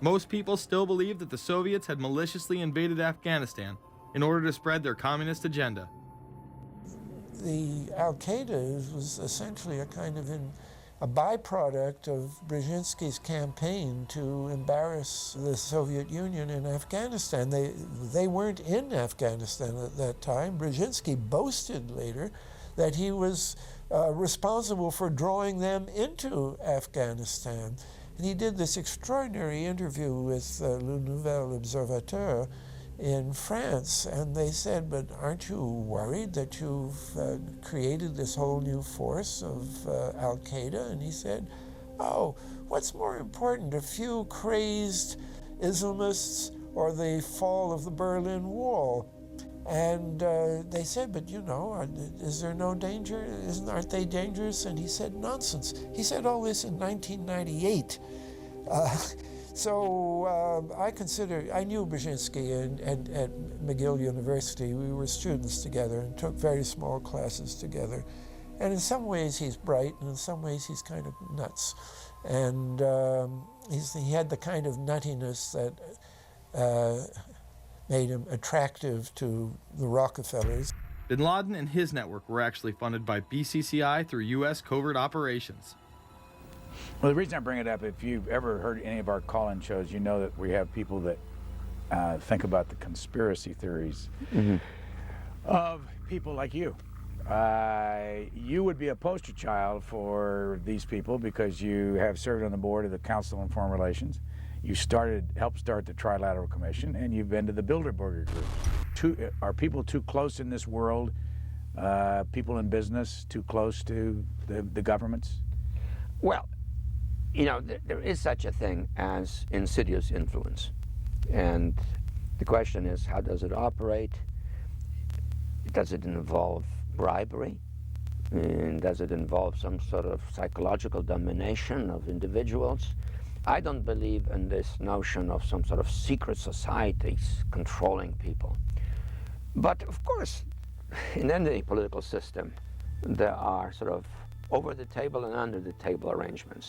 Most people still believe that the Soviets had maliciously invaded Afghanistan in order to spread their communist agenda. The Al-Qaeda was essentially a kind of a byproduct of Brzezinski's campaign to embarrass the Soviet Union in Afghanistan. They weren't in Afghanistan at that time. Brzezinski boasted later that he was responsible for drawing them into Afghanistan. And he did this extraordinary interview with Le Nouvel Observateur in France, and they said, but aren't you worried that you've created this whole new force of Al-Qaeda? And he said, oh, what's more important, a few crazed Islamists or the fall of the Berlin Wall? And they said, but you know, is there no danger? Aren't they dangerous? And he said, nonsense. He said all this in 1998. So I knew Brzezinski at McGill University. We were students together and took very small classes together. And in some ways he's bright, and in some ways he's kind of nuts. And he had the kind of nuttiness that made him attractive to the Rockefellers. Bin Laden and his network were actually funded by BCCI through U.S. covert operations. Well, the reason I bring it up, if you've ever heard any of our call-in shows, you know that we have people that think about the conspiracy theories of people like you. You would be a poster child for these people because you have served on the board of the Council on Foreign Relations. You helped start the Trilateral Commission, and you've been to the Bilderberger Group. Are people too close in this world, people in business, too close to the governments? Well, you know, there is such a thing as insidious influence. And the question is, how does it operate? Does it involve bribery? And does it involve some sort of psychological domination of individuals? I don't believe in this notion of some sort of secret societies controlling people. But of course, in any political system, there are sort of over the table and under the table arrangements.